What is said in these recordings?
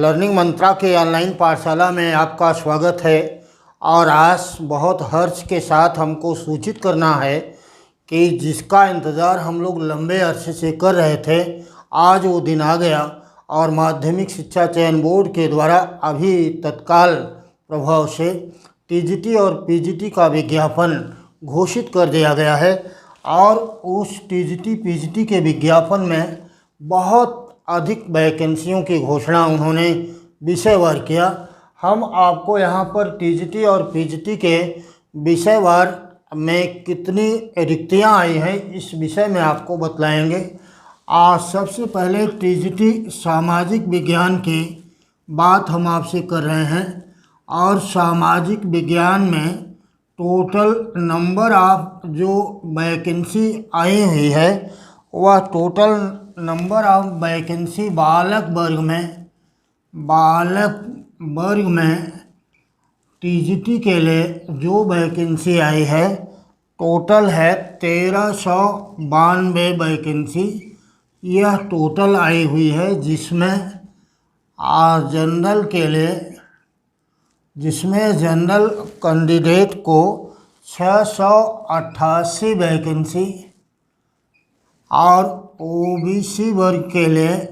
Learning मंत्रा के online पाठशाला में आपका स्वागत है। और आज बहुत हर्ष के साथ हमको सूचित करना है कि जिसका इंतज़ार हम लोग लंबे अरसे से कर रहे थे, आज वो दिन आ गया और माध्यमिक शिक्षा चयन बोर्ड के द्वारा अभी तत्काल प्रभाव से टीजीटी और पीजीटी का विज्ञापन घोषित कर दिया गया है। और उस टीजीटी पीजीटी के विज्ञापन में बहुत अधिक वैकेंसियों की घोषणा उन्होंने विषयवार किया। हम आपको यहाँ पर टीजीटी और पीजीटी के विषयवार में कितनी रिक्तियाँ आई हैं इस विषय में आपको बतलाएंगे। आज सबसे पहले टीजीटी सामाजिक विज्ञान की बात हम आपसे कर रहे हैं। और सामाजिक विज्ञान में टोटल नंबर ऑफ जो वैकेंसी आई हुई है वह टोटल नंबर ऑफ वैकेंसी बालक वर्ग में टीजीटी के लिए जो वैकेंसी आई है टोटल है 1392 वैकेंसी। यह टोटल आई हुई है जिसमें जनरल कैंडिडेट को 688 वैकेंसी और ओबीसी वर्ग के लिए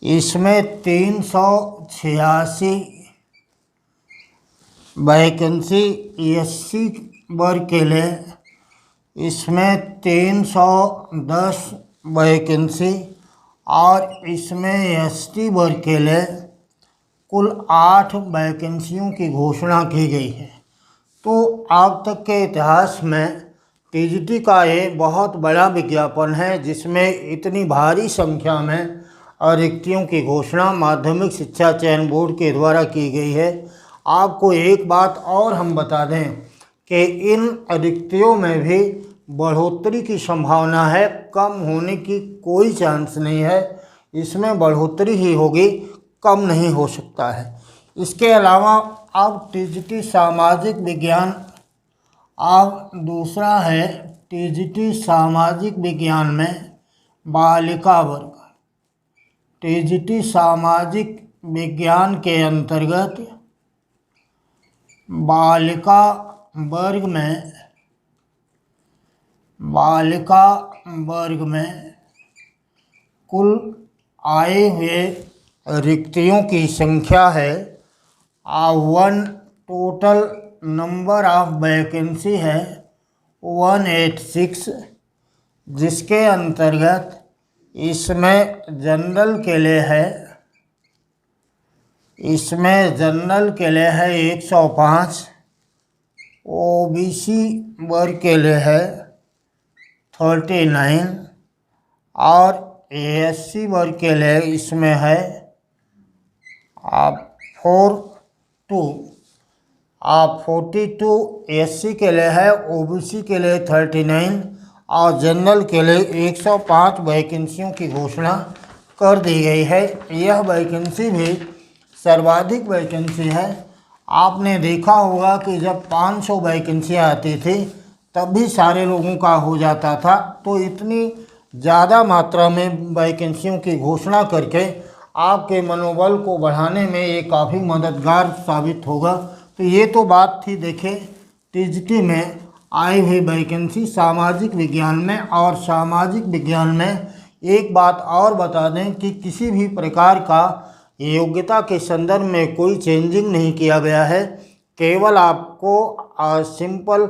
इसमें 386 वैकेंसी, एससी वर्ग के लिए इसमें 310 वैकेंसी और इसमें एसटी वर्ग के लिए कुल 8 वैकेंसियों की घोषणा की गई है। तो अब तक के इतिहास में टीजीटी का ये बहुत बड़ा विज्ञापन है जिसमें इतनी भारी संख्या में रिक्तियों की घोषणा माध्यमिक शिक्षा चयन बोर्ड के द्वारा की गई है। आपको एक बात और हम बता दें कि इन रिक्तियों में भी बढ़ोतरी की संभावना है, कम होने की कोई चांस नहीं है। इसमें बढ़ोतरी ही होगी, कम नहीं हो सकता है। इसके अलावा अब टीजीटी सामाजिक विज्ञान, अब दूसरा है टीजीटी सामाजिक विज्ञान में बालिका वर्ग। टीजीटी सामाजिक विज्ञान के अंतर्गत बालिका वर्ग में कुल आए हुए रिक्तियों की संख्या है टोटल नंबर ऑफ वैकेंसी है 186, जिसके अंतर्गत इसमें जनरल के लिए है 105, ओबीसी वर्ग के लिए है 39 और एससी वर्ग के लिए इसमें है 42, एससी के लिए है, ओबीसी के लिए 39 और जनरल के लिए 105 वैकेंसियों की घोषणा कर दी गई है। यह वैकेंसी भी सर्वाधिक वैकेंसी है। आपने देखा होगा कि जब 500 वैकेंसियाँ आती थी तब भी सारे लोगों का हो जाता था। तो इतनी ज़्यादा मात्रा में वैकेंसियों की घोषणा करके आपके मनोबल को बढ़ाने में ये काफ़ी मददगार साबित होगा। तो ये तो बात थी, देखें टीजीटी में आई हुई वैकेंसी सामाजिक विज्ञान में। और सामाजिक विज्ञान में एक बात और बता दें कि किसी भी प्रकार का योग्यता के संदर्भ में कोई चेंजिंग नहीं किया गया है। केवल आपको सिंपल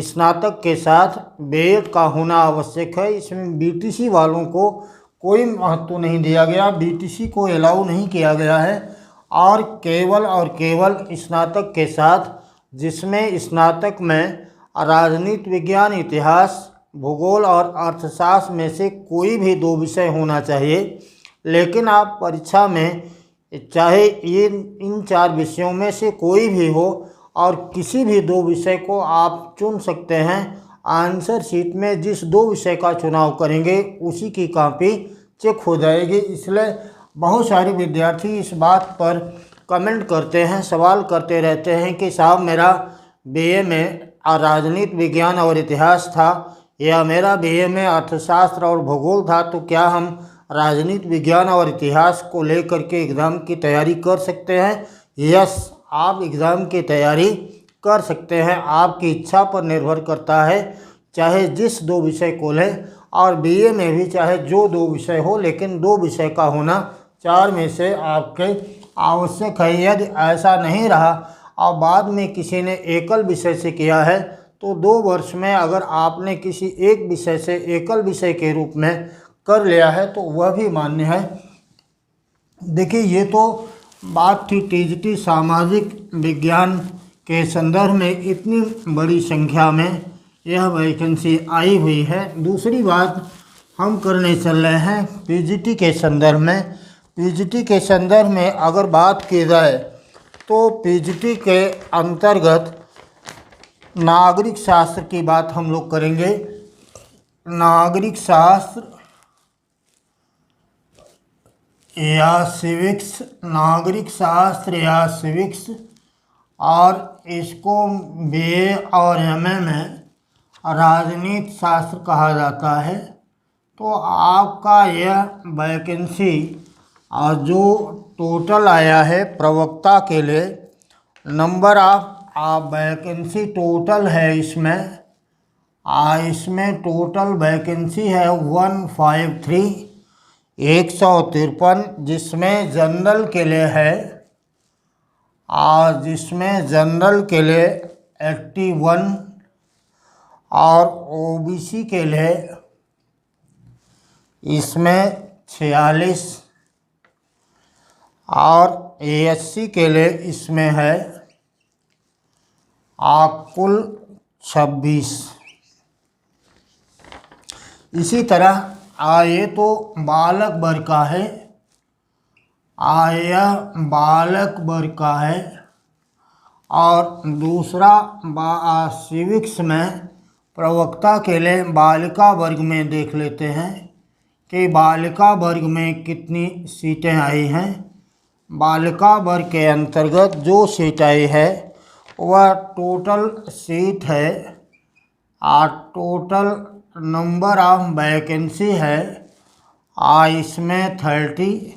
स्नातक के साथ बीएड का होना आवश्यक है। इसमें बीटीसी वालों को कोई महत्व नहीं दिया गया, बीटीसी को अलाउ नहीं किया गया है। और केवल स्नातक के साथ, जिसमें स्नातक में राजनीति विज्ञान, इतिहास, भूगोल और अर्थशास्त्र में से कोई भी 2 विषय होना चाहिए। लेकिन आप परीक्षा में चाहे इन 4 विषयों में से कोई भी हो और किसी भी 2 विषय को आप चुन सकते हैं। आंसर शीट में जिस 2 विषय का चुनाव करेंगे उसी की कॉपी चेक हो जाएगी। इसलिए बहुत सारे विद्यार्थी इस बात पर कमेंट करते हैं, सवाल करते रहते हैं कि साहब मेरा बीए में राजनीति विज्ञान और इतिहास था या मेरा बीए में अर्थशास्त्र और भूगोल था, तो क्या हम राजनीति विज्ञान और इतिहास को लेकर के एग्ज़ाम की तैयारी कर सकते हैं। यस, आप एग्ज़ाम की तैयारी कर सकते हैं, आपकी इच्छा पर निर्भर करता है। चाहे जिस 2 विषय को लें, और बीए में भी चाहे जो 2 विषय हो, लेकिन 2 विषय का होना 4 में से आपके आवश्यक है। यदि ऐसा नहीं रहा और बाद में किसी ने एकल विषय से किया है, तो 2 वर्ष में अगर आपने किसी एक विषय से एकल विषय के रूप में कर लिया है तो वह भी मान्य है। देखिए, ये तो बात थी टीजीटी सामाजिक विज्ञान के संदर्भ में इतनी बड़ी संख्या में यह वैकेंसी आई हुई है। दूसरी बात हम करने चल रहे हैं पीजीटी के संदर्भ में। पीजीटी के संदर्भ में अगर बात की जाए तो पीजीटी के अंतर्गत नागरिक शास्त्र की बात हम लोग करेंगे। नागरिक शास्त्र या सिविक्स, नागरिक शास्त्र या सिविक्स, और इसको बीए और एमए में राजनीति शास्त्र कहा जाता है। तो आपका यह वैकेंसी जो टोटल आया है प्रवक्ता के लिए, नंबर ऑफ वैकेंसी टोटल है इसमें टोटल वैकेंसी है 153, जिसमें जनरल के लिए है, जिसमें जनरल के लिए 81 और ओबीसी के लिए इसमें 46 और एएससी के लिए इसमें है कुल 26। इसी तरह ये तो बालक वर्ग का है, यह बालक वर्ग का है। और दूसरा सिविक्स में प्रवक्ता के लिए बालिका वर्ग में देख लेते हैं कि बालिका वर्ग में कितनी सीटें आई हैं। बालिका वर्ग के अंतर्गत जो सीट आई है वह टोटल सीट है, टोटल नंबर ऑफ वैकेंसी है इसमें 30,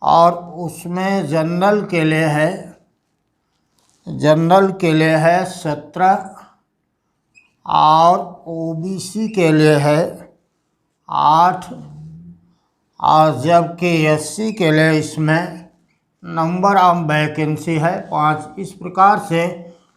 और उसमें जनरल के लिए है 17 और ओबीसी के लिए है 8, और जबकि एससी के लिए इसमें नंबर ऑफ वैकेंसी है 5। इस प्रकार से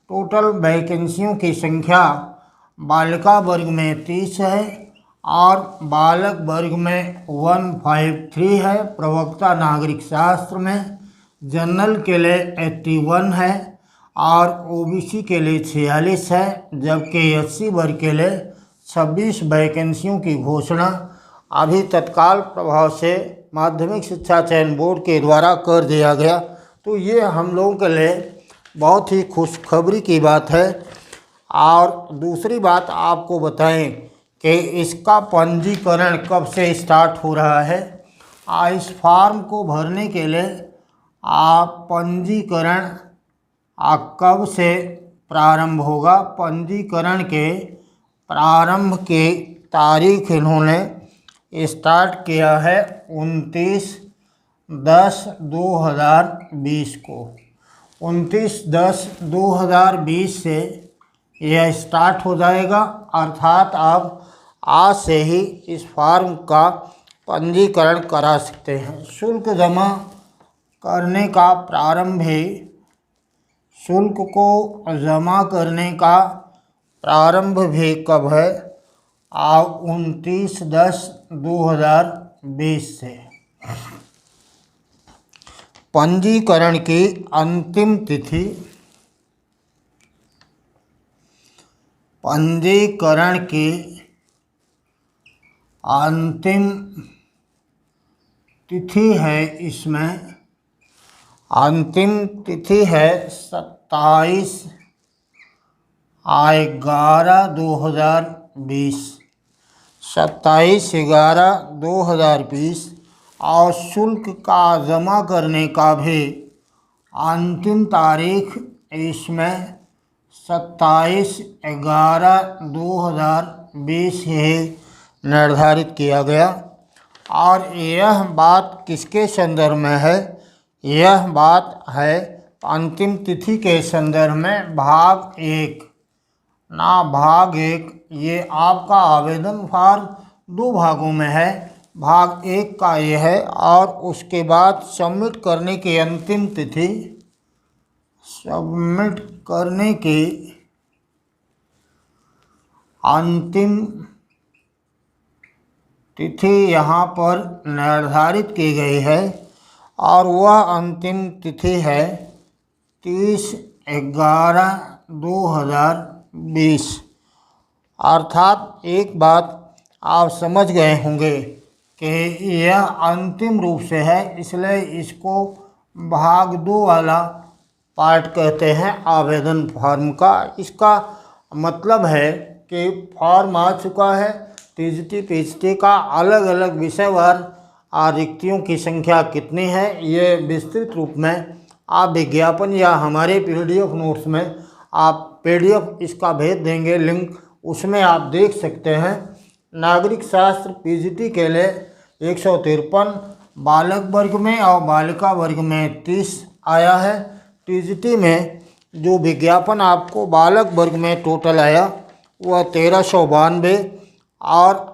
टोटल वैकेंसियों की संख्या बालिका वर्ग में 30 है और बालक वर्ग में 153 है। प्रवक्ता नागरिक शास्त्र में जनरल के लिए 81 है और ओबीसी के लिए 46 है, जबकि एससी वर्ग के लिए 26 वैकेंसियों की घोषणा अभी तत्काल प्रभाव से माध्यमिक शिक्षा चयन बोर्ड के द्वारा कर दिया गया। तो ये हम लोगों के लिए बहुत ही खुशखबरी की बात है। और दूसरी बात आपको बताएं कि इसका पंजीकरण कब से स्टार्ट हो रहा है। इस फॉर्म को भरने के लिए पंजीकरण कब से प्रारंभ होगा। पंजीकरण के प्रारंभ की तारीख इन्होंने स्टार्ट किया है 29/10/2020 को। 29/10/2020 से यह स्टार्ट हो जाएगा, अर्थात आप आज से ही इस फॉर्म का पंजीकरण करा सकते हैं। शुल्क जमा करने का प्रारंभ है, शुल्क को जमा करने का प्रारंभ भी कब है 29/10/2020 से। पंजीकरण की अंतिम तिथि, पंजीकरण की अंतिम तिथि है, इसमें अंतिम तिथि है 27/11/2020, 27/11/2020। और शुल्क का जमा करने का भी अंतिम तारीख इसमें 27/11/2020 ही निर्धारित किया गया। और यह बात किसके संदर्भ में है? यह बात है अंतिम तिथि के संदर्भ में भाग 1 ना भाग 1। ये आपका आवेदन फॉर्म 2 भागों में है। भाग 1 का ये है और उसके बाद सबमिट करने की अंतिम तिथि, सबमिट करने की अंतिम तिथि यहाँ पर निर्धारित की गई है और वह अंतिम तिथि है 30/11/2020। अर्थात एक बात आप समझ गए होंगे कि यह अंतिम रूप से है, इसलिए इसको भाग 2 वाला पार्ट कहते हैं आवेदन फॉर्म का। इसका मतलब है कि फॉर्म आ चुका है, टीजीटी पीएचटी का अलग अलग विषयवार रिक्तियों की संख्या कितनी है, ये विस्तृत रूप में आप विज्ञापन या हमारे पीडीएफ नोट्स में आप पीडीएफ इसका भेज देंगे लिंक, उसमें आप देख सकते हैं। नागरिक शास्त्र पीजीटी के लिए 153 बालक वर्ग में और बालिका वर्ग में 30 आया है। टीजीटी में जो विज्ञापन आपको बालक वर्ग में टोटल आया वह 1392 और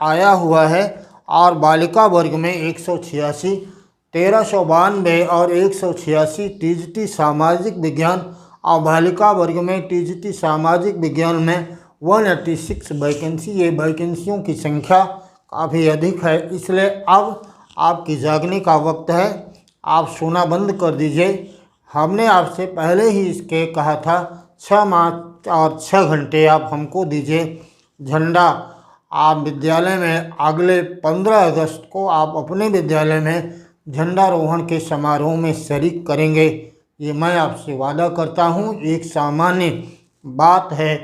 आया हुआ है और बालिका वर्ग में 186। 1392 और 186 टीजीटी सामाजिक विज्ञान और बालिका वर्ग में टीजीटी सामाजिक विज्ञान में 186 वैकेंसी। ये वैकेंसियों की संख्या काफ़ी अधिक है, इसलिए अब आपकी जागने का वक्त है। आप सोना बंद कर दीजिए। हमने आपसे पहले ही इसके कहा था 6 माह और 6 घंटे आप हमको दीजिए। झंडा आप विद्यालय में अगले 15 अगस्त को आप अपने विद्यालय में झंडारोहण के समारोह में शरीक करेंगे, ये मैं आपसे वादा करता हूँ। एक सामान्य बात है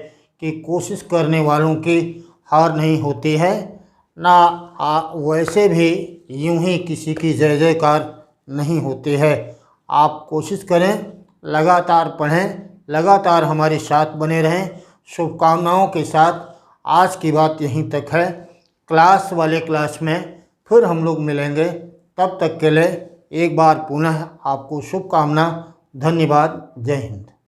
कि कोशिश करने वालों की हार नहीं होती है, ना वैसे भी यूं ही किसी की जय जयकार नहीं होती है। आप कोशिश करें, लगातार पढ़ें, लगातार हमारे साथ बने रहें। शुभकामनाओं के साथ आज की बात यहीं तक है। क्लास वाले क्लास में फिर हम लोग मिलेंगे। तब तक के लिए एक बार पुनः आपको शुभकामना। धन्यवाद। जय हिंद।